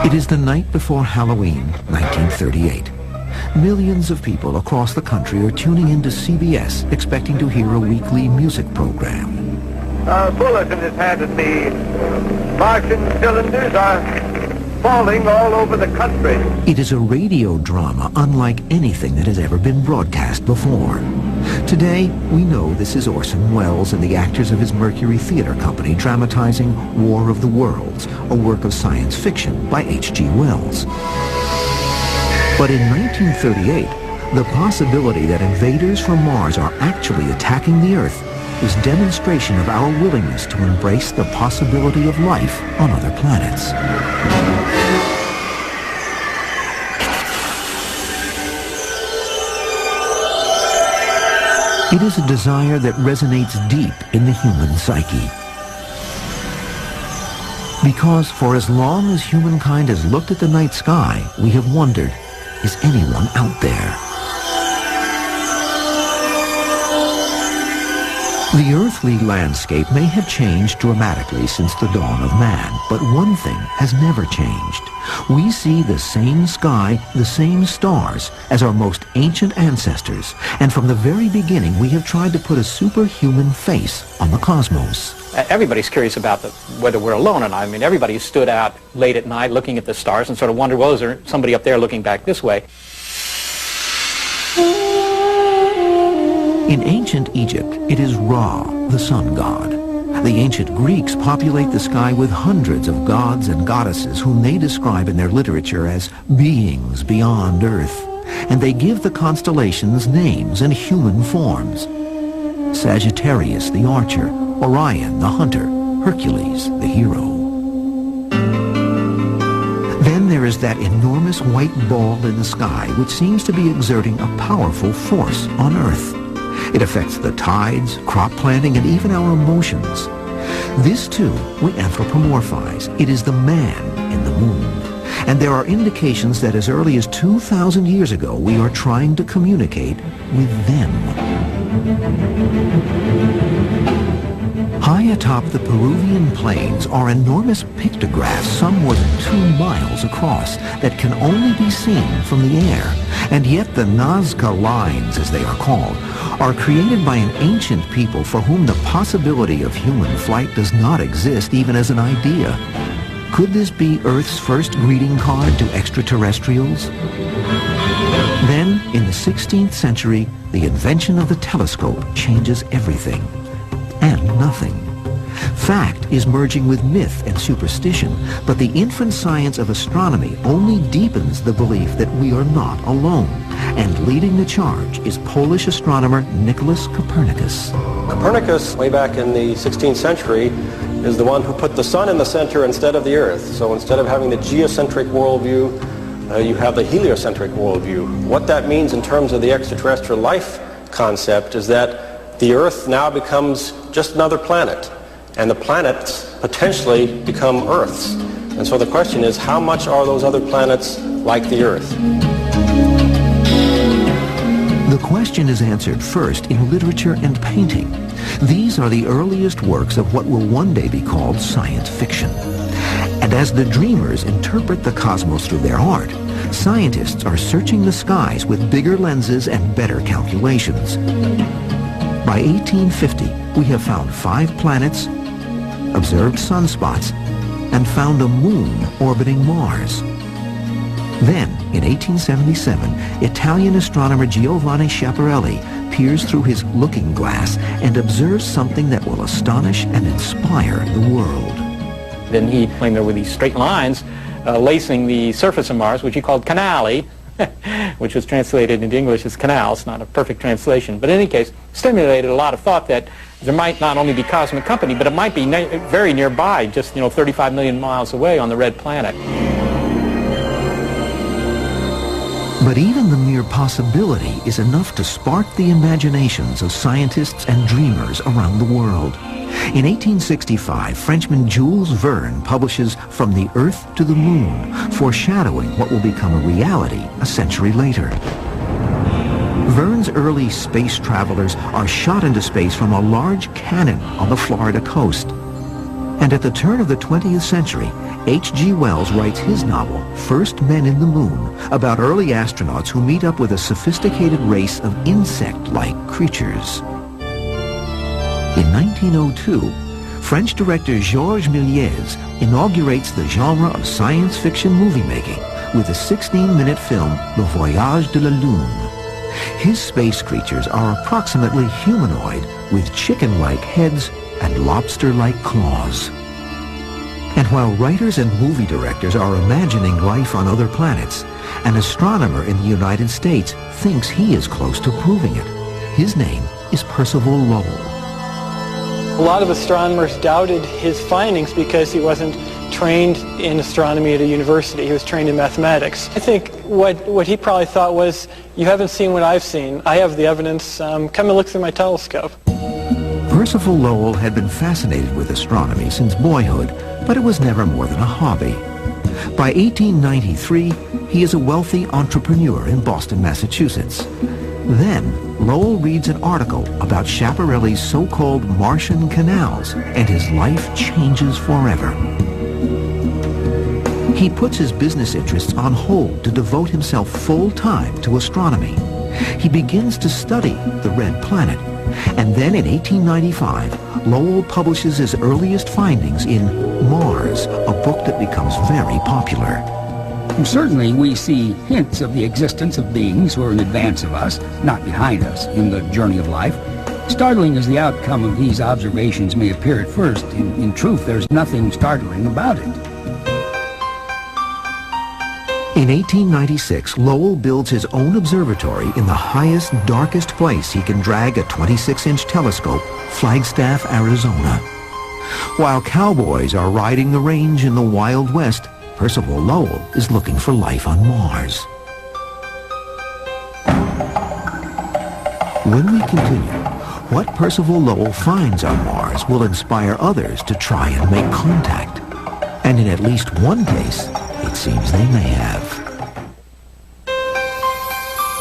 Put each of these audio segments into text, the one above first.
It is the night before Halloween, 1938. Millions of people across the country are tuning into CBS, expecting to hear a weekly music program. A bulletin is handed me. Martian cylinders are falling all over the country. It is a radio drama unlike anything that has ever been broadcast before. Today, we know this is Orson Welles and the actors of his Mercury Theater Company dramatizing War of the Worlds, a work of science fiction by H.G. Wells. But in 1938, the possibility that invaders from Mars are actually attacking the Earth is demonstration of our willingness to embrace the possibility of life on other planets. It is a desire that resonates deep in the human psyche. Because for as long as humankind has looked at the night sky, we have wondered, is anyone out there? The earthly landscape may have changed dramatically since the dawn of man, but one thing has never changed. We see the same sky, the same stars as our most ancient ancestors, and from the very beginning we have tried to put a superhuman face on the cosmos. Everybody's curious about whether we're alone or not. I mean, everybody stood out late at night looking at the stars and sort of wondered, well, is there somebody up there looking back this way? In ancient Egypt, it is Ra, the sun god. The ancient Greeks populate the sky with hundreds of gods and goddesses whom they describe in their literature as beings beyond Earth, and they give the constellations names and human forms. Sagittarius, the archer, Orion, the hunter, Hercules, the hero. Then there is that enormous white ball in the sky which seems to be exerting a powerful force on Earth. It affects the tides, crop planting, and even our emotions. This, too, we anthropomorphize. It is the man in the moon. And there are indications that as early as 2,000 years ago, we are trying to communicate with them. High atop the Peruvian plains are enormous pictographs some more than 2 miles across that can only be seen from the air. And yet the Nazca lines, as they are called, are created by an ancient people for whom the possibility of human flight does not exist even as an idea. Could this be Earth's first greeting card to extraterrestrials? Then, in the 16th century, the invention of the telescope changes everything. And nothing. Fact is merging with myth and superstition, but the infant science of astronomy only deepens the belief that we are not alone. And leading the charge is Polish astronomer Nicholas Copernicus. Copernicus, way back in the 16th century, is the one who put the sun in the center instead of the Earth. So instead of having the geocentric worldview, you have the heliocentric worldview. What that means in terms of the extraterrestrial life concept is that the Earth now becomes just another planet, and the planets potentially become Earths. And so the question is, how much are those other planets like the Earth? The question is answered first in literature and painting. These are the earliest works of what will one day be called science fiction. And as the dreamers interpret the cosmos through their art, scientists are searching the skies with bigger lenses and better calculations. By 1850, we have found 5 planets, observed sunspots, and found a moon orbiting Mars. Then, in 1877, Italian astronomer Giovanni Schiaparelli peers through his looking glass and observes something that will astonish and inspire the world. Then he claimed there were these straight lines lacing the surface of Mars, which he called canali, which was translated into English as canals, not a perfect translation. But in any case, stimulated a lot of thought that there might not only be cosmic company, but it might be very nearby, just 35 million miles away on the red planet. But even the mere possibility is enough to spark the imaginations of scientists and dreamers around the world. In 1865, Frenchman Jules Verne publishes From the Earth to the Moon, foreshadowing what will become a reality a century later. Verne's early space travelers are shot into space from a large cannon on the Florida coast. And at the turn of the 20th century, H.G. Wells writes his novel, First Men in the Moon, about early astronauts who meet up with a sophisticated race of insect-like creatures. In 1902, French director Georges Méliès inaugurates the genre of science fiction movie making with a 16-minute film, Le Voyage de la Lune. His space creatures are approximately humanoid with chicken-like heads and lobster-like claws. And while writers and movie directors are imagining life on other planets, an astronomer in the United States thinks he is close to proving it. His name is Percival Lowell. A lot of astronomers doubted his findings because he wasn't trained in astronomy at a university. He was trained in mathematics. I think what he probably thought was, you haven't seen what I've seen. I have the evidence. Come and look through my telescope. Percival Lowell had been fascinated with astronomy since boyhood, but it was never more than a hobby. By 1893, he is a wealthy entrepreneur in Boston, Massachusetts. Then, Lowell reads an article about Schiaparelli's so-called Martian canals, and his life changes forever. He puts his business interests on hold to devote himself full-time to astronomy. He begins to study the red planet, and then in 1895, Lowell publishes his earliest findings in Mars, a book that becomes very popular. Certainly, we see hints of the existence of beings who are in advance of us, not behind us, in the journey of life. Startling as the outcome of these observations may appear at first, in truth, there's nothing startling about it. In 1896, Lowell builds his own observatory in the highest, darkest place he can drag a 26-inch telescope, Flagstaff, Arizona. While cowboys are riding the range in the Wild West, Percival Lowell is looking for life on Mars. When we continue, what Percival Lowell finds on Mars will inspire others to try and make contact. And in at least one case, it seems they may have.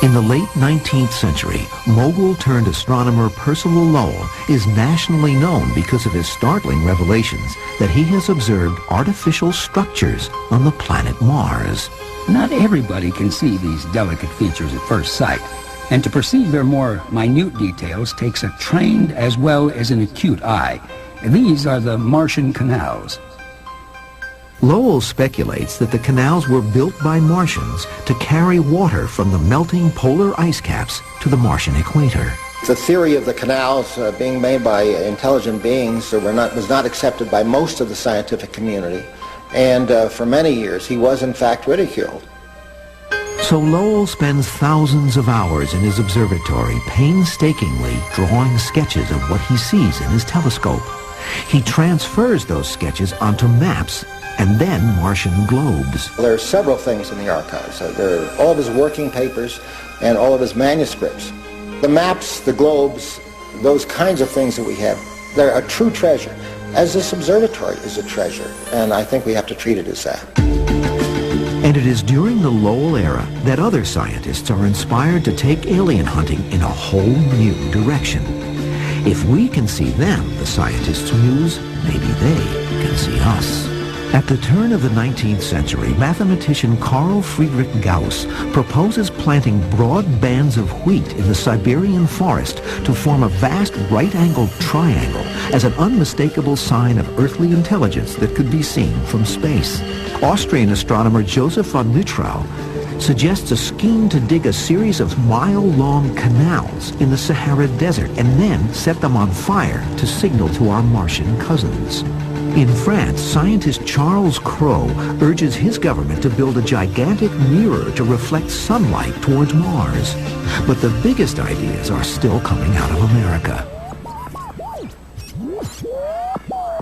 In the late 19th century, mogul-turned astronomer Percival Lowell is nationally known because of his startling revelations that he has observed artificial structures on the planet Mars. Not everybody can see these delicate features at first sight, and to perceive their more minute details takes a trained as well as an acute eye. These are the Martian canals. Lowell speculates that the canals were built by Martians to carry water from the melting polar ice caps to the Martian equator. The theory of the canals being made by intelligent beings was not accepted by most of the scientific community, and for many years he was in fact ridiculed. So Lowell spends thousands of hours in his observatory painstakingly drawing sketches of what he sees in his telescope. He transfers those sketches onto maps and then Martian globes. There are several things in the archives. There are all of his working papers and all of his manuscripts. The maps, the globes, those kinds of things that we have, they're a true treasure, as this observatory is a treasure, and I think we have to treat it as that. And it is during the Lowell era that other scientists are inspired to take alien hunting in a whole new direction. If we can see them, the scientists muse, maybe they can see us. At the turn of the 19th century, mathematician Carl Friedrich Gauss proposes planting broad bands of wheat in the Siberian forest to form a vast right-angled triangle as an unmistakable sign of earthly intelligence that could be seen from space. Austrian astronomer Joseph von Lüttrow suggests a scheme to dig a series of mile-long canals in the Sahara Desert and then set them on fire to signal to our Martian cousins. In France, scientist Charles Cros urges his government to build a gigantic mirror to reflect sunlight towards Mars. But the biggest ideas are still coming out of America.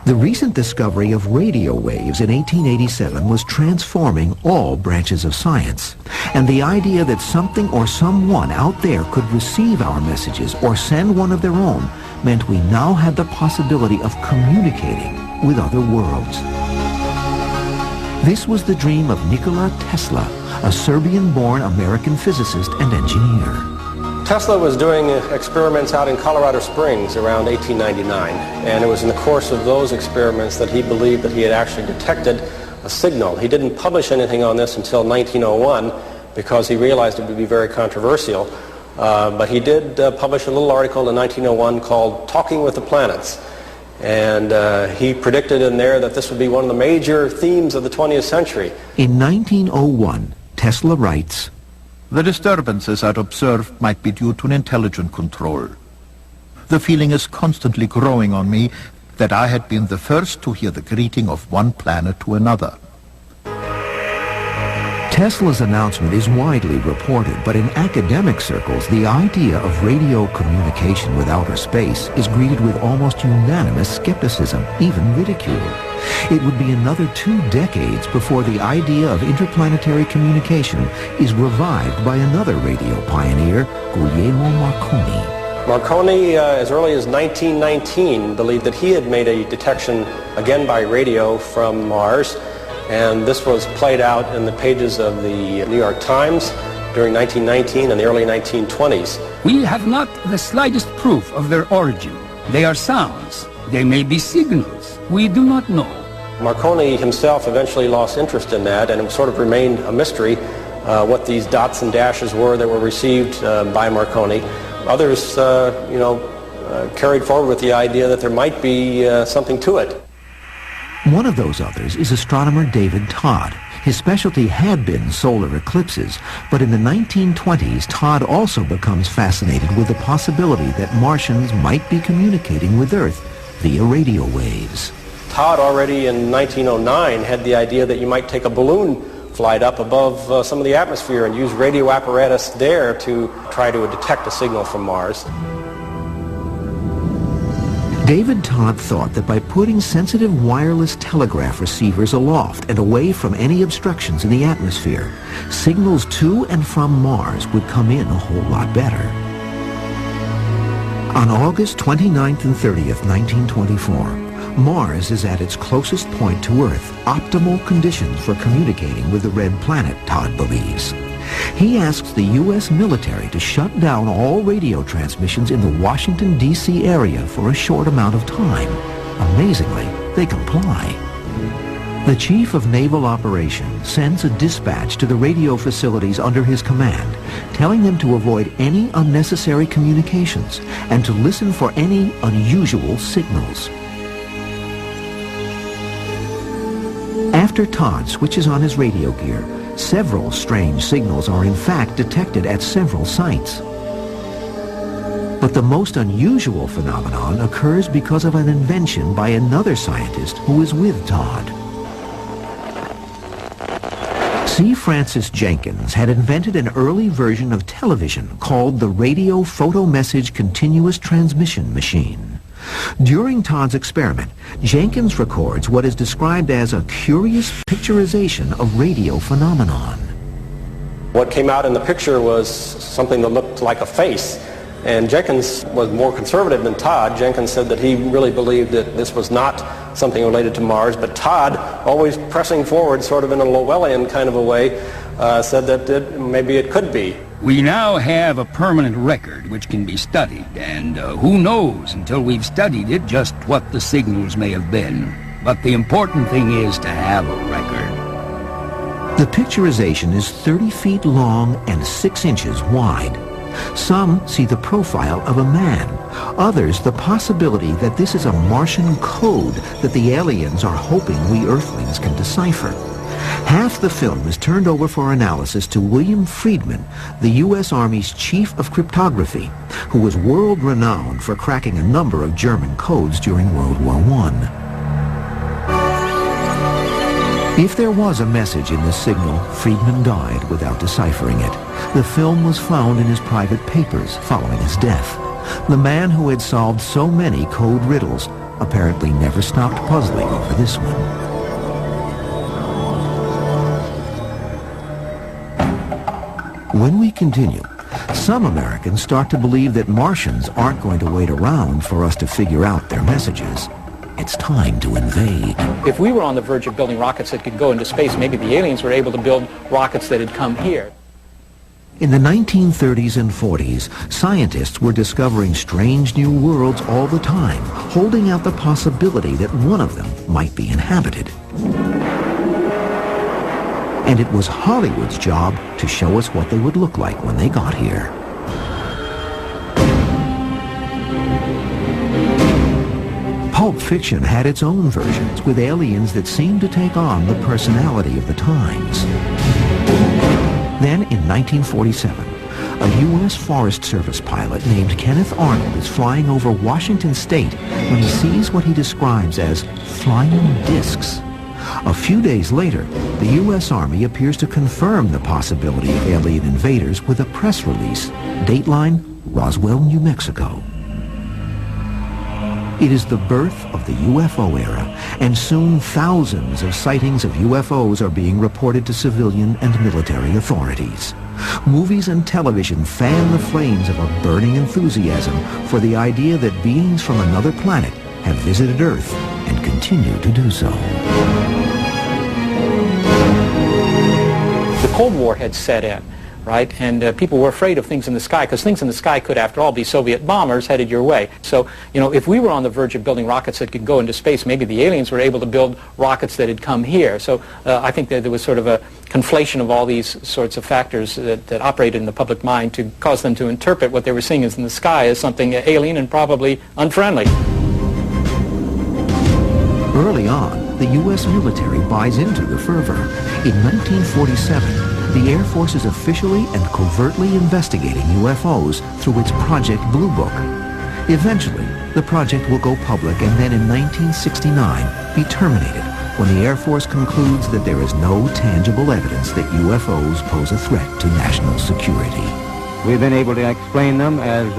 The recent discovery of radio waves in 1887 was transforming all branches of science. And the idea that something or someone out there could receive our messages or send one of their own meant we now had the possibility of communicating with other worlds. This was the dream of Nikola Tesla, a Serbian-born American physicist and engineer. Tesla was doing experiments out in Colorado Springs around 1899, and it was in the course of those experiments that he believed that he had actually detected a signal. He didn't publish anything on this until 1901 because he realized it would be very controversial, but he did publish a little article in 1901 called Talking with the Planets, and he predicted in there that this would be one of the major themes of the 20th century. In 1901, Tesla writes, "The disturbances I'd observed might be due to an intelligent control. The feeling is constantly growing on me that I had been the first to hear the greeting of one planet to another." Tesla's announcement is widely reported, but in academic circles, the idea of radio communication with outer space is greeted with almost unanimous skepticism, even ridicule. It would be another 2 decades before the idea of interplanetary communication is revived by another radio pioneer, Guglielmo Marconi. Marconi, as early as 1919, believed that he had made a detection, again by radio, from Mars, and this was played out in the pages of the New York Times during 1919 and the early 1920s. We have not the slightest proof of their origin. They are sounds. They may be signals. We do not know. Marconi himself eventually lost interest in that, and it sort of remained a mystery what these dots and dashes were that were received by Marconi. Others, carried forward with the idea that there might be something to it. One of those others is astronomer David Todd. His specialty had been solar eclipses, but in the 1920s, Todd also becomes fascinated with the possibility that Martians might be communicating with Earth via radio waves. Todd already in 1909 had the idea that you might take a balloon flight up above some of the atmosphere and use radio apparatus there to try to detect a signal from Mars. David Todd thought that by putting sensitive wireless telegraph receivers aloft and away from any obstructions in the atmosphere, signals to and from Mars would come in a whole lot better. On August 29th and 30th, 1924, Mars is at its closest point to Earth, optimal conditions for communicating with the red planet, Todd believes. He asks the U.S. military to shut down all radio transmissions in the Washington, D.C. area for a short amount of time. Amazingly, they comply. The Chief of Naval Operations sends a dispatch to the radio facilities under his command, telling them to avoid any unnecessary communications and to listen for any unusual signals. After Todd switches on his radio gear, several strange signals are in fact detected at several sites. But the most unusual phenomenon occurs because of an invention by another scientist who is with Todd. C. Francis Jenkins had invented an early version of television called the Radio Photo Message Continuous Transmission Machine. During Todd's experiment, Jenkins records what is described as a curious picturization of radio phenomenon. What came out in the picture was something that looked like a face, and Jenkins was more conservative than Todd. Jenkins said that he really believed that this was not something related to Mars, but Todd, always pressing forward sort of in a Llewellyn kind of a way, said that maybe it could be. We now have a permanent record which can be studied, and who knows until we've studied it just what the signals may have been. But the important thing is to have a record. The picturization is 30 feet long and 6 inches wide. Some see the profile of a man. Others the possibility that this is a Martian code that the aliens are hoping we Earthlings can decipher. Half the film is turned over for analysis to William Friedman, the U.S. Army's chief of cryptography, who was world-renowned for cracking a number of German codes during World War I. If there was a message in this signal, Friedman died without deciphering it. The film was found in his private papers following his death. The man who had solved so many code riddles apparently never stopped puzzling over this one. When we continue, some Americans start to believe that Martians aren't going to wait around for us to figure out their messages. It's time to invade. If we were on the verge of building rockets that could go into space, maybe the aliens were able to build rockets that had come here. In the 1930s and 40s, scientists were discovering strange new worlds all the time, holding out the possibility that one of them might be inhabited. And it was Hollywood's job to show us what they would look like when they got here. Pulp fiction had its own versions with aliens that seemed to take on the personality of the times. Then, in 1947, a U.S. Forest Service pilot named Kenneth Arnold is flying over Washington State when he sees what he describes as flying discs. A few days later, the U.S. Army appears to confirm the possibility of alien invaders with a press release. Dateline, Roswell, New Mexico. It is the birth of the UFO era, and soon thousands of sightings of UFOs are being reported to civilian and military authorities. Movies and television fan the flames of a burning enthusiasm for the idea that beings from another planet have visited Earth and continue to do so. The Cold War had set in, right? And people were afraid of things in the sky, because things in the sky could, after all, be Soviet bombers headed your way. So, you know, if we were on the verge of building rockets that could go into space, maybe the aliens were able to build rockets that had come here. So I think that there was sort of a conflation of all these sorts of factors that operated in the public mind to cause them to interpret what they were seeing in the sky as something alien and probably unfriendly. Early on, the U.S. military buys into the fervor. In 1947, the Air Force is officially and covertly investigating UFOs through its Project Blue Book. Eventually, the project will go public and then in 1969 be terminated when the Air Force concludes that there is no tangible evidence that UFOs pose a threat to national security. We've been able to explain them as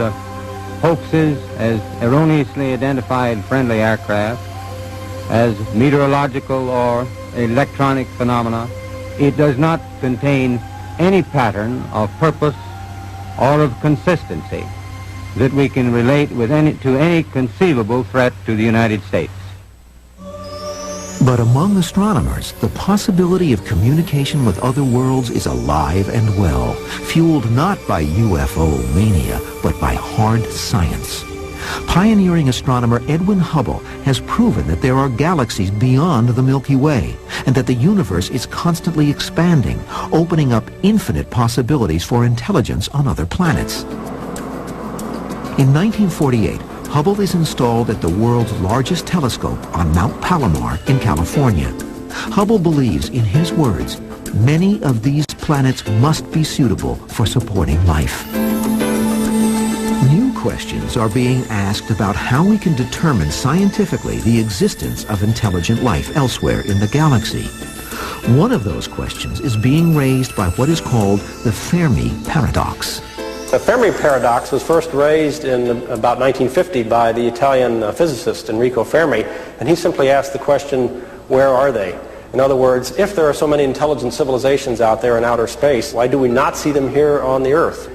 hoaxes, as erroneously identified friendly aircraft, as meteorological or electronic phenomena. It does not contain any pattern of purpose or of consistency that we can relate with to any conceivable threat to the United States. But among astronomers, the possibility of communication with other worlds is alive and well, fueled not by UFO mania, but by hard science. Pioneering astronomer Edwin Hubble has proven that there are galaxies beyond the Milky Way, and that the universe is constantly expanding, opening up infinite possibilities for intelligence on other planets. In 1948, Hubble is installed at the world's largest telescope on Mount Palomar in California. Hubble believes, in his words, many of these planets must be suitable for supporting life. New questions are being asked about how we can determine scientifically the existence of intelligent life elsewhere in the galaxy. One of those questions is being raised by what is called the Fermi paradox. The Fermi paradox was first raised in about 1950 by the Italian physicist Enrico Fermi, and he simply asked the question, where are they? In other words, if there are so many intelligent civilizations out there in outer space, why do we not see them here on the Earth?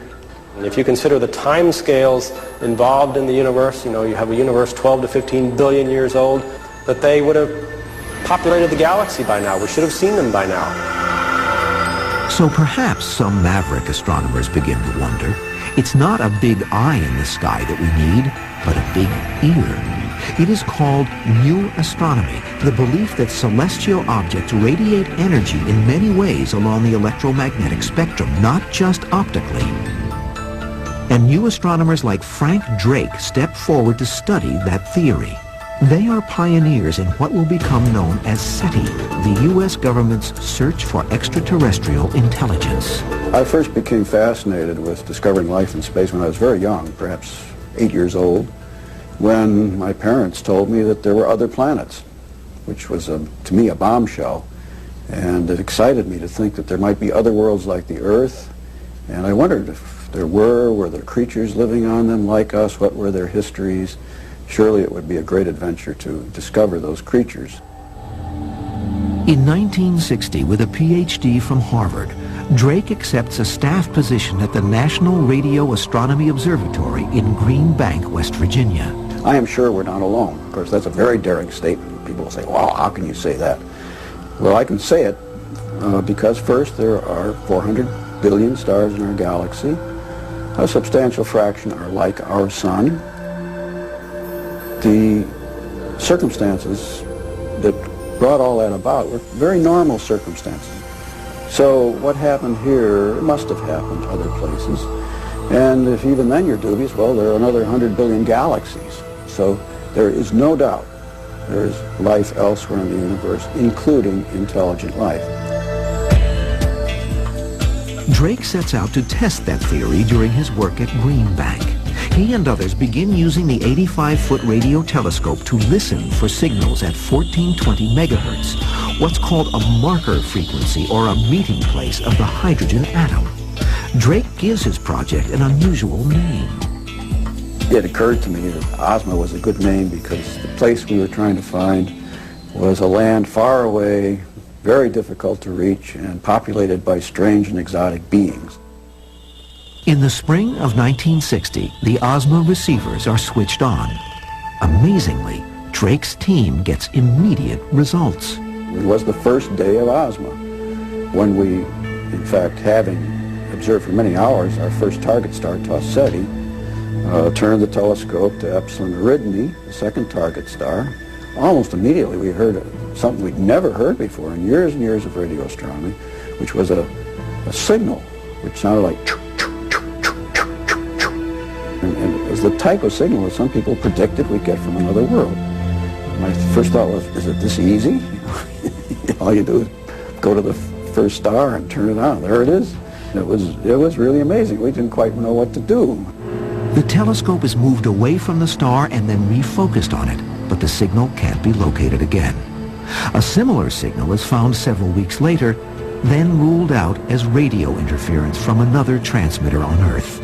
And if you consider the time scales involved in the universe, you know, you have a universe 12 to 15 billion years old, that they would have populated the galaxy by now. We should have seen them by now. So perhaps some maverick astronomers begin to wonder, it's not a big eye in the sky that we need, but a big ear. It is called new astronomy, the belief that celestial objects radiate energy in many ways along the electromagnetic spectrum, not just optically. And new astronomers like Frank Drake step forward to study that theory. They are pioneers in what will become known as SETI, the U.S. government's search for extraterrestrial intelligence. I first became fascinated with discovering life in space when I was very young, perhaps 8 years old, when my parents told me that there were other planets, which was, to me, a bombshell. And it excited me to think that there might be other worlds like the Earth. And I wondered if were there creatures living on them like us? What were their histories? Surely it would be a great adventure to discover those creatures. In 1960, with a PhD from Harvard, Drake accepts a staff position at the National Radio Astronomy Observatory in Green Bank, West Virginia. I am sure we're not alone. Of course, that's a very daring statement. People will say, well, how can you say that? Well, I can say it because first there are 400 billion stars in our galaxy. A substantial fraction are like our sun. The circumstances that brought all that about were very normal circumstances. So what happened here must have happened other places. And if even then you're dubious, well, there are another 100 billion galaxies. So there is no doubt there is life elsewhere in the universe, including intelligent life. Drake sets out to test that theory during his work at Green Bank. He and others begin using the 85-foot radio telescope to listen for signals at 1420 megahertz, what's called a marker frequency or a meeting place of the hydrogen atom. Drake gives his project an unusual name. It occurred to me that Ozma was a good name because the place we were trying to find was a land far away, very difficult to reach, and populated by strange and exotic beings. In the spring of 1960, the Ozma receivers are switched on. Amazingly, Drake's team gets immediate results. It was the first day of Ozma, when we, in fact, having observed for many hours our first target star, Toseti, turned the telescope to Epsilon Eridani, the second target star. Almost immediately we heard something we'd never heard before in years and years of radio astronomy, which was a signal which sounded like choo, choo, choo, choo, choo, choo, choo. And it was the type of signal that some people predicted we'd get from another world. My first thought was, is it this easy? All you do is go to the first star and turn it on. There it is. It was really amazing. We didn't quite know what to do. The telescope is moved away from the star and then refocused on it, but the signal can't be located again. A similar signal is found several weeks later, then ruled out as radio interference from another transmitter on Earth.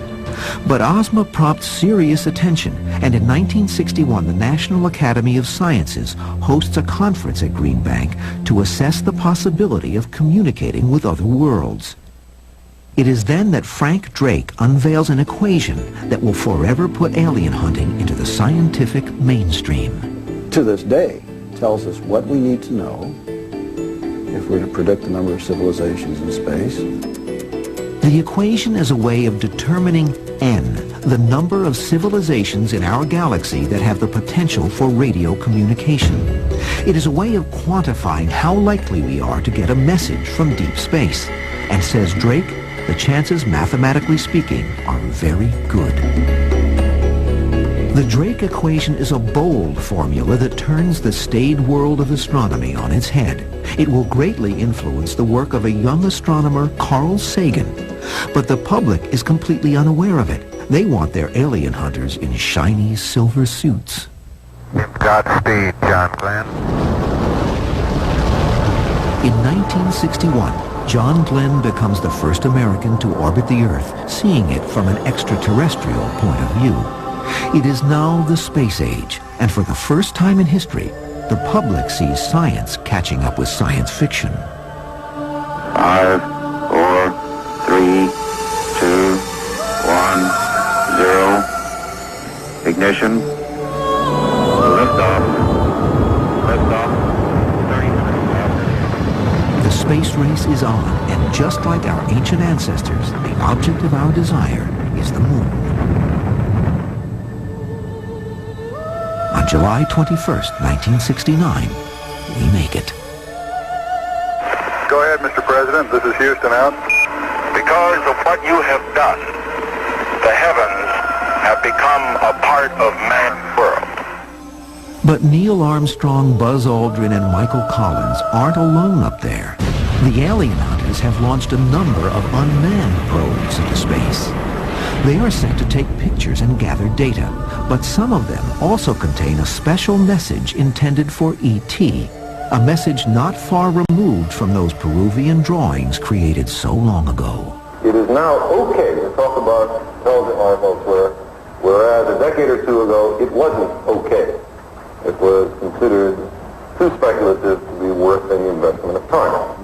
But Ozma prompts serious attention, and in 1961 the National Academy of Sciences hosts a conference at Green Bank to assess the possibility of communicating with other worlds. It is then that Frank Drake unveils an equation that will forever put alien hunting into the scientific mainstream. To this day, it tells us what we need to know if we're to predict the number of civilizations in space. The equation is a way of determining N, the number of civilizations in our galaxy that have the potential for radio communication. It is a way of quantifying how likely we are to get a message from deep space. And says Drake, the chances, mathematically speaking, are very good. The Drake equation is a bold formula that turns the staid world of astronomy on its head. It will greatly influence the work of a young astronomer, Carl Sagan. But the public is completely unaware of it. They want their alien hunters in shiny silver suits. Godspeed, John Glenn. In 1961, John Glenn becomes the first American to orbit the Earth, seeing it from an extraterrestrial point of view. It is now the space age, and for the first time in history, the public sees science catching up with science fiction. 5, 4, 3, 2, 1, 0. Ignition. Liftoff. Liftoff. The space race is on, and just like our ancient ancestors, the object of our desire is the moon. On July 21st, 1969, we make it. Go ahead, Mr. President. This is Houston out. Because of what you have done, the heavens have become a part of man's world. But Neil Armstrong, Buzz Aldrin, and Michael Collins aren't alone up there. The alien hunters have launched a number of unmanned probes into space. They are sent to take pictures and gather data, but some of them also contain a special message intended for E.T., a message not far removed from those Peruvian drawings created so long ago. It is now okay to talk about intelligent life elsewhere, whereas a decade or two ago it wasn't okay. It was considered too speculative to be worth any investment of time.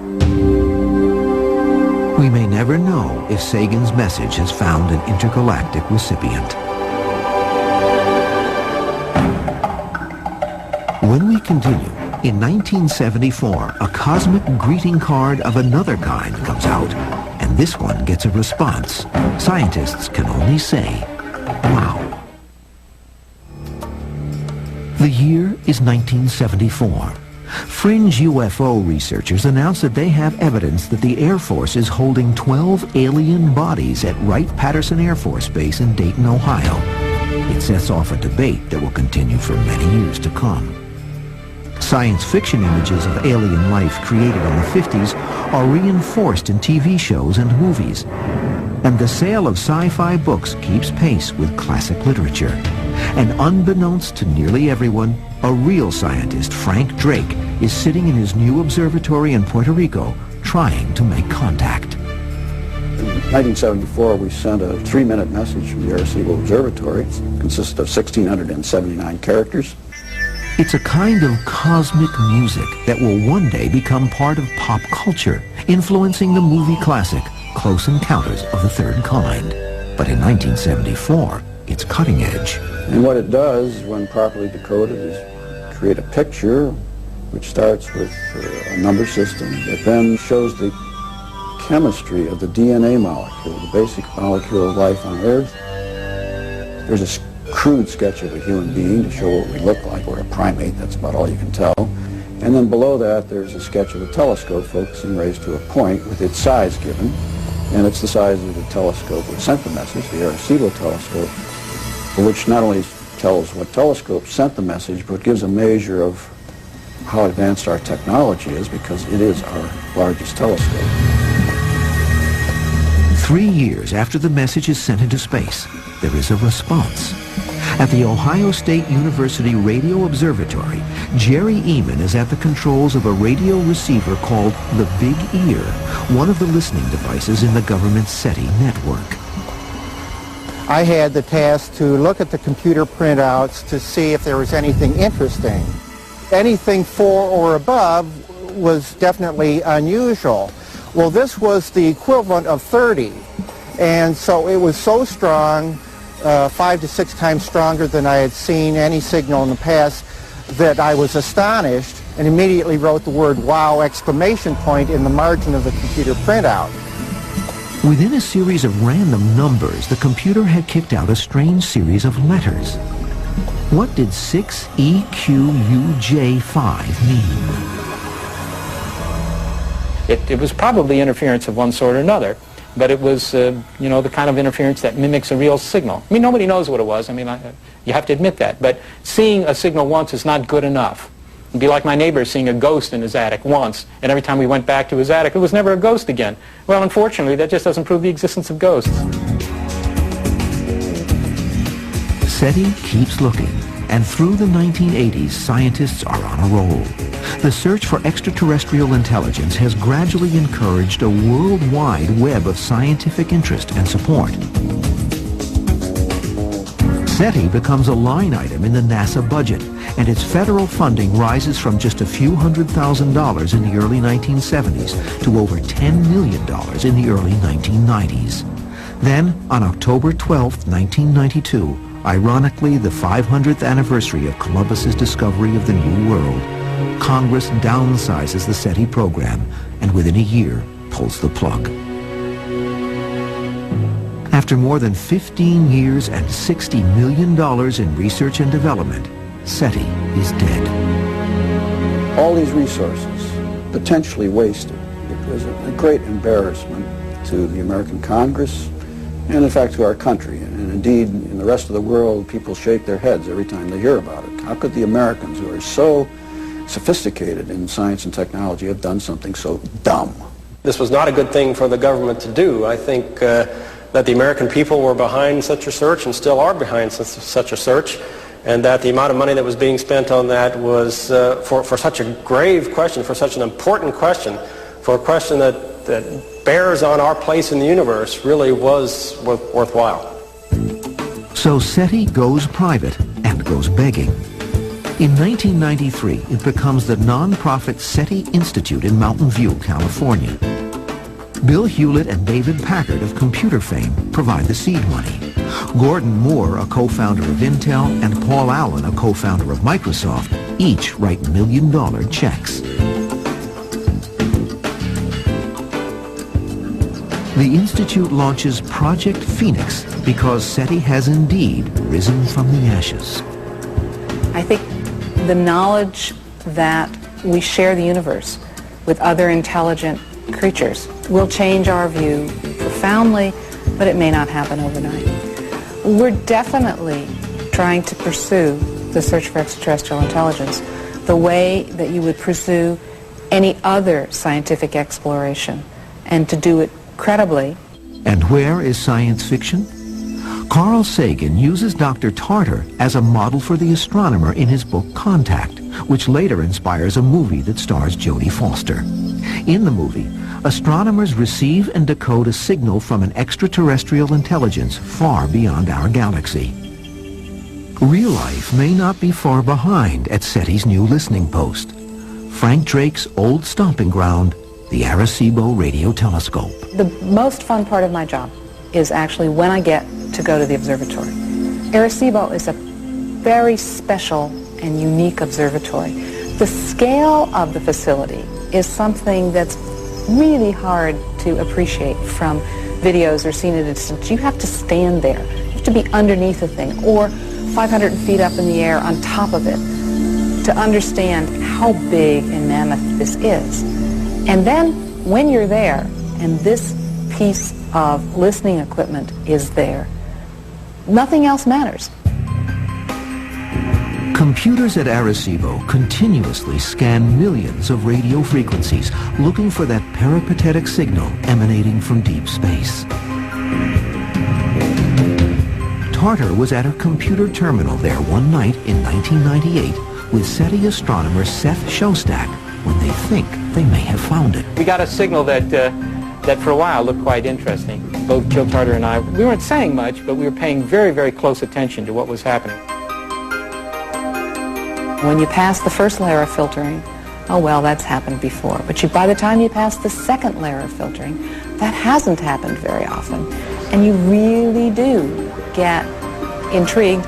We may never know if Sagan's message has found an intergalactic recipient. When we continue, in 1974, a cosmic greeting card of another kind comes out, and And this one gets a response. Scientists can only say, wow. The year is 1974. Fringe UFO researchers announce that they have evidence that the Air Force is holding 12 alien bodies at Wright-Patterson Air Force Base in Dayton, Ohio. It sets off a debate that will continue for many years to come. Science fiction images of alien life created in the 50s are reinforced in TV shows and movies. And the sale of sci-fi books keeps pace with classic literature. And unbeknownst to nearly everyone, a real scientist, Frank Drake, is sitting in his new observatory in Puerto Rico trying to make contact. In 1974, we sent a 3-minute message from the Arecibo Observatory. It consisted of 1,679 characters. It's a kind of cosmic music that will one day become part of pop culture, influencing the movie classic Close Encounters of the Third Kind. But in 1974, it's cutting edge. And what it does, when properly decoded, is create a picture which starts with a number system that then shows the chemistry of the DNA molecule, the basic molecule of life on Earth. There's a crude sketch of a human being to show what we look like. We're a primate, that's about all you can tell. And then below that, there's a sketch of a telescope focusing rays to a point with its size given. And it's the size of the telescope which sent the message, the Arecibo telescope, which not only tells what telescope sent the message, but gives a measure of how advanced our technology is, because it is our largest telescope. 3 years after the message is sent into space, there is a response. At the Ohio State University Radio Observatory, Jerry Eman is at the controls of a radio receiver called the Big Ear, one of the listening devices in the government's SETI network. I had the task to look at the computer printouts to see if there was anything interesting. Anything 4 or above was definitely unusual. Well, this was the equivalent of 30, and so it was so strong, 5 to 6 times stronger than I had seen any signal in the past, that I was astonished and immediately wrote the word "wow!" exclamation point in the margin of the computer printout. Within a series of random numbers, the computer had kicked out a strange series of letters. What did 6EQUJ5 mean? It was probably interference of one sort or another, but it was, you know, the kind of interference that mimics a real signal. I mean, nobody knows what it was. I mean, you have to admit that. But seeing a signal once is not good enough. It'd be like my neighbor seeing a ghost in his attic once, and every time we went back to his attic, it was never a ghost again. Well, unfortunately, that just doesn't prove the existence of ghosts. SETI keeps looking, and through the 1980s, scientists are on a roll. The search for extraterrestrial intelligence has gradually encouraged a worldwide web of scientific interest and support. SETI becomes a line item in the NASA budget, and its federal funding rises from just a few $100,000 in the early 1970s to over $10 million in the early 1990s. Then, on October 12, 1992, ironically the 500th anniversary of Columbus's discovery of the New World, Congress downsizes the SETI program and within a year pulls the plug. After more than 15 years and $60 million in research and development, SETI is dead. All these resources potentially wasted. It was a great embarrassment to the American Congress and in fact to our country. And indeed, in the rest of the world, people shake their heads every time they hear about it. How could the Americans, who are so sophisticated in science and technology, have done something so dumb? This was not a good thing for the government to do. I think that the American people were behind such a search and still are behind such a search, and that the amount of money that was being spent on that was for such a grave question, for such an important question, for a question that bears on our place in the universe, really was worthwhile. So SETI goes private and goes begging. In 1993, it becomes the non-profit SETI Institute in Mountain View, California. Bill Hewlett and David Packard of computer fame provide the seed money. Gordon Moore, a co-founder of Intel, and Paul Allen, a co-founder of Microsoft, each write $1 million checks. The Institute launches Project Phoenix because SETI has indeed risen from the ashes. I think the knowledge that we share the universe with other intelligent creatures will change our view profoundly, but it may not happen overnight. We're definitely trying to pursue the search for extraterrestrial intelligence the way that you would pursue any other scientific exploration, and to do it credibly. And where is science fiction? Carl Sagan uses Dr. Tartar as a model for the astronomer in his book Contact, which later inspires a movie that stars Jodie Foster. In the movie, astronomers receive and decode a signal from an extraterrestrial intelligence far beyond our galaxy. Real life may not be far behind at SETI's new listening post, Frank Drake's old stomping ground, the Arecibo Radio Telescope. The most fun part of my job is actually when I get to go to the observatory. Arecibo is a very special and unique observatory. The scale of the facility is something that's really hard to appreciate from videos or seen at a distance. You have to stand there. You have to be underneath the thing or 500 feet up in the air on top of it to understand how big and mammoth this is. And then when you're there and this piece of listening equipment is there, nothing else matters. Computers at Arecibo continuously scan millions of radio frequencies looking for that peripatetic signal emanating from deep space. Tartar was at a computer terminal there one night in 1998 with SETI astronomer Seth Shostak when they think they may have found it. We got a signal that for a while looked quite interesting. Both Joe Tartar and I, we weren't saying much, but we were paying very, very close attention to what was happening. When you pass the first layer of filtering, oh well, that's happened before. But by the time you pass the second layer of filtering, that hasn't happened very often. And you really do get intrigued.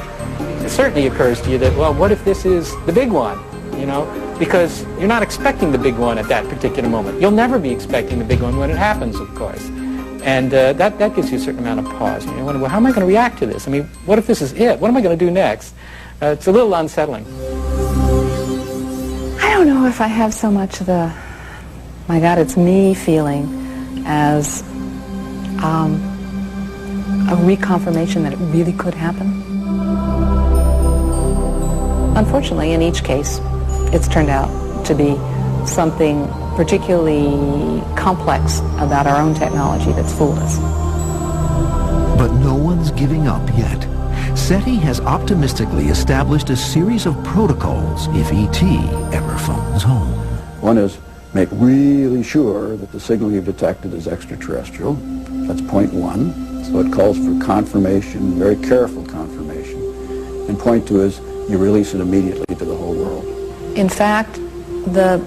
It certainly occurs to you that, well, what if this is the big one, you know? Because you're not expecting the big one at that particular moment. You'll never be expecting the big one when it happens, of course. And that gives you a certain amount of pause. You wonder, well, how am I going to react to this? I mean, what if this is it? What am I going to do next? It's a little unsettling. I don't know if I have so much the, my God, it's me feeling as a reconfirmation that it really could happen. Unfortunately, in each case, it's turned out to be something particularly complex about our own technology that's fooled us. But no one's giving up yet. SETI has optimistically established a series of protocols if ET ever phones home. One is make really sure that the signal you've detected is extraterrestrial. That's point one. So it calls for confirmation, very careful confirmation. And point two is you release it immediately to the whole world. In fact, the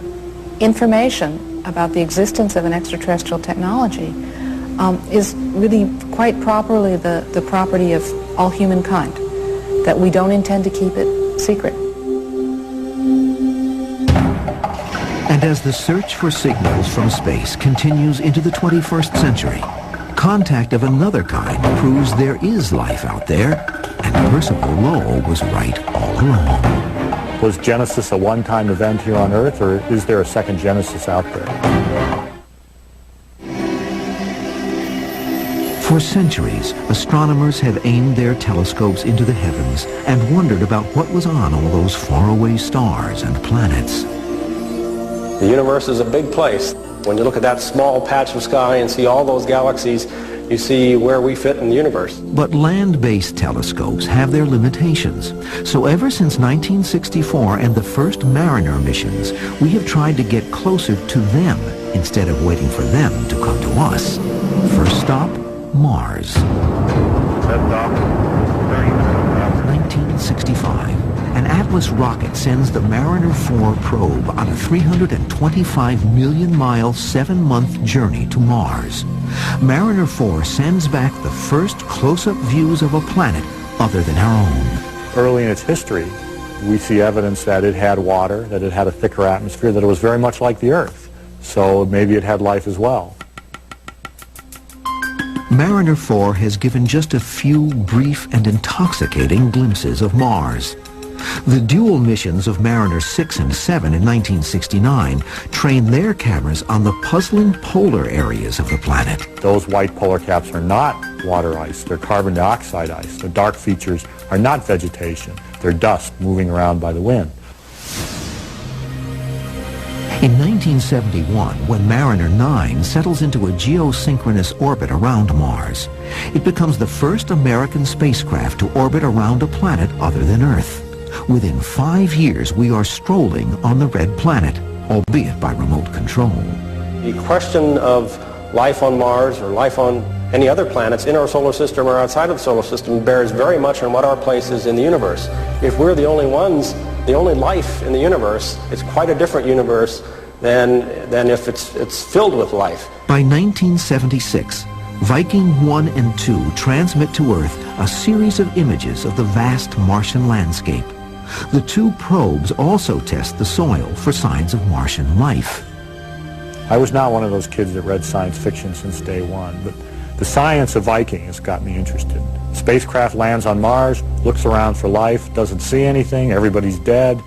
information about the existence of an extraterrestrial technology is really quite properly the property of all humankind, that we don't intend to keep it secret. And as the search for signals from space continues into the 21st century, contact of another kind proves there is life out there, and Percival Lowell was right all along. Was Genesis a one-time event here on Earth, or is there a second Genesis out there? For centuries, astronomers have aimed their telescopes into the heavens and wondered about what was on all those faraway stars and planets. The universe is a big place. When you look at that small patch of sky and see all those galaxies, you see where we fit in the universe. But land-based telescopes have their limitations. So ever since 1964 and the first Mariner missions, we have tried to get closer to them instead of waiting for them to come to us. First stop, Mars. 1965. An Atlas rocket sends the Mariner 4 probe on a 325 million-mile, 7-month journey to Mars. Mariner 4 sends back the first close-up views of a planet other than our own. Early in its history, we see evidence that it had water, that it had a thicker atmosphere, that it was very much like the Earth. So maybe it had life as well. Mariner 4 has given just a few brief and intoxicating glimpses of Mars. The dual missions of Mariner 6 and 7 in 1969 trained their cameras on the puzzling polar areas of the planet. Those white polar caps are not water ice, they're carbon dioxide ice. The dark features are not vegetation, they're dust moving around by the wind. In 1971, when Mariner 9 settles into a geosynchronous orbit around Mars, it becomes the first American spacecraft to orbit around a planet other than Earth. Within 5 years, we are strolling on the red planet, albeit by remote control. The question of life on Mars or life on any other planets in our solar system or outside of the solar system bears very much on what our place is in the universe. If we're the only ones, the only life in the universe, it's quite a different universe than if it's filled with life. By 1976, Viking 1 and 2 transmit to Earth a series of images of the vast Martian landscape. The two probes also test the soil for signs of Martian life. I was not one of those kids that read science fiction since day one, but the science of Viking has got me interested. Spacecraft lands on Mars, looks around for life, doesn't see anything, everybody's dead,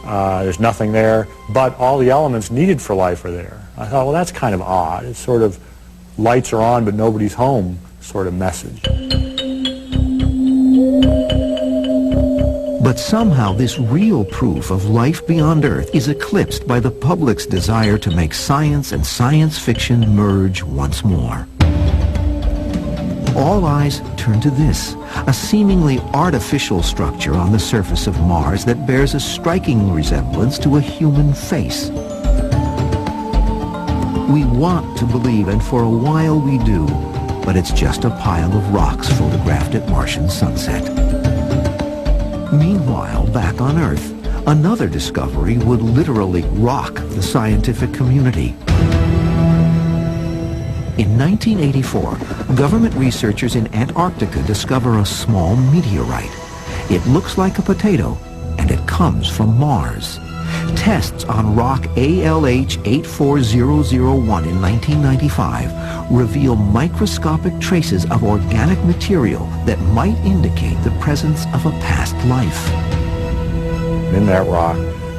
there's nothing there, but all the elements needed for life are there. I thought, well, that's kind of odd. It's sort of lights are on but nobody's home sort of message. But somehow this real proof of life beyond Earth is eclipsed by the public's desire to make science and science fiction merge once more. All eyes turn to this, a seemingly artificial structure on the surface of Mars that bears a striking resemblance to a human face. We want to believe, and for a while we do, but it's just a pile of rocks photographed at Martian sunset. Meanwhile, back on Earth, another discovery would literally rock the scientific community. In 1984, government researchers in Antarctica discover a small meteorite. It looks like a potato, and it comes from Mars. Tests on rock ALH84001 in 1995 reveal microscopic traces of organic material that might indicate the presence of a past life. In that rock,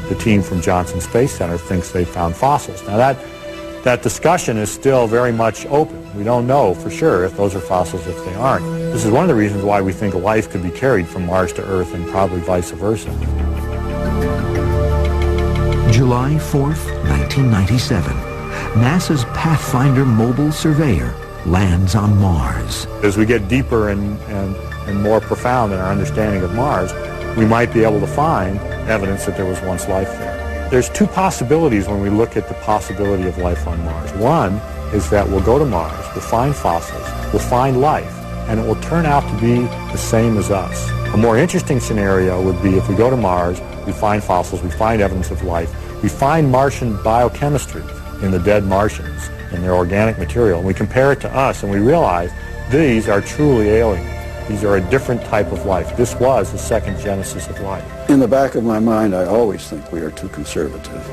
the team from Johnson Space Center thinks they found fossils. Now that discussion is still very much open. We don't know for sure if those are fossils, if they aren't. This is one of the reasons why we think life could be carried from Mars to Earth and probably vice versa. July 4th, 1997. NASA's Pathfinder mobile surveyor lands on Mars. As we get deeper and more profound in our understanding of Mars, we might be able to find evidence that there was once life there. There's two possibilities when we look at the possibility of life on Mars. One is that we'll go to Mars, we'll find fossils, we'll find life, and it will turn out to be the same as us. A more interesting scenario would be if we go to Mars, we find fossils, we find evidence of life, we find Martian biochemistry in the dead Martians, in their organic material, and we compare it to us and we realize these are truly alien. These are a different type of life. This was the second genesis of life. In the back of my mind, I always think we are too conservative.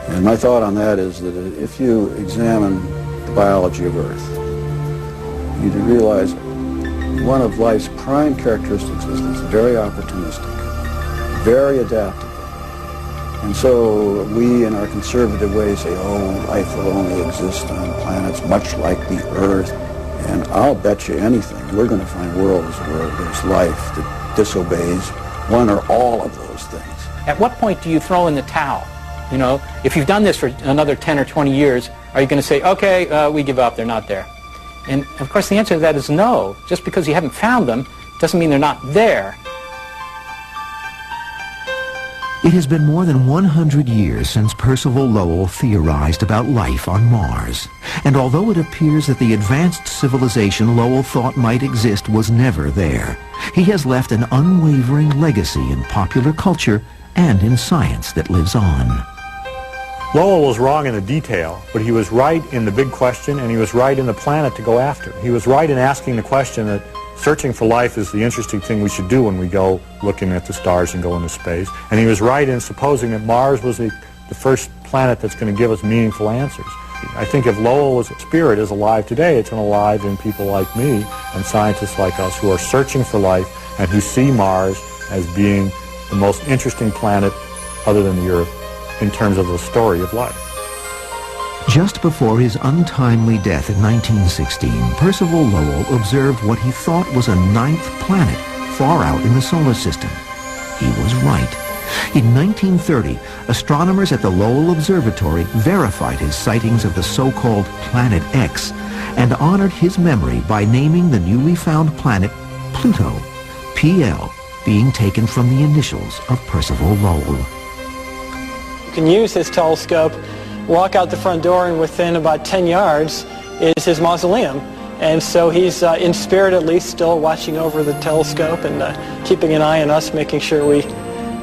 And my thought on that is that if you examine the biology of Earth, you realize one of life's prime characteristics is it's very opportunistic, very adaptable. And so we, in our conservative way, say, oh, life will only exist on planets much like the Earth. And I'll bet you anything, we're going to find worlds where there's life that disobeys one or all of those things. At what point do you throw in the towel? You know, if you've done this for another 10 or 20 years, are you going to say, okay, we give up, they're not there? And of course the answer to that is no. Just because you haven't found them doesn't mean they're not there. It has been more than 100 years since Percival Lowell theorized about life on Mars. And although it appears that the advanced civilization Lowell thought might exist was never there, he has left an unwavering legacy in popular culture and in science that lives on. Lowell was wrong in the detail, but he was right in the big question, and he was right in the planet to go after. He was right in asking the question that searching for life is the interesting thing we should do when we go looking at the stars and go into space. And he was right in supposing that Mars was the first planet that's going to give us meaningful answers. I think if Lowell's spirit is alive today, it's alive in people like me and scientists like us who are searching for life and who see Mars as being the most interesting planet other than the Earth in terms of the story of life. Just before his untimely death in 1916, Percival Lowell observed what he thought was a ninth planet far out in the solar system. He was right. In 1930, astronomers at the Lowell Observatory verified his sightings of the so-called Planet X and honored his memory by naming the newly found planet Pluto, PL, being taken from the initials of Percival Lowell. You can use his telescope, walk out the front door, and within about 10 yards is his mausoleum. And so he's, in spirit at least, still watching over the telescope and keeping an eye on us, making sure we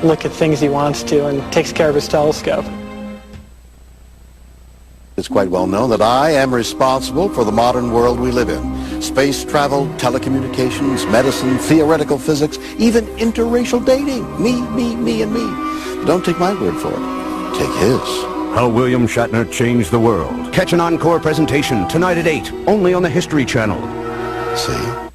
look at things he wants to, and takes care of his telescope. It's quite well known that I am responsible for the modern world we live in. Space travel, telecommunications, medicine, theoretical physics, even interracial dating. Me, and me. But don't take my word for it. Take his. How William Shatner Changed the World. Catch an encore presentation tonight at 8, only on the History Channel. See?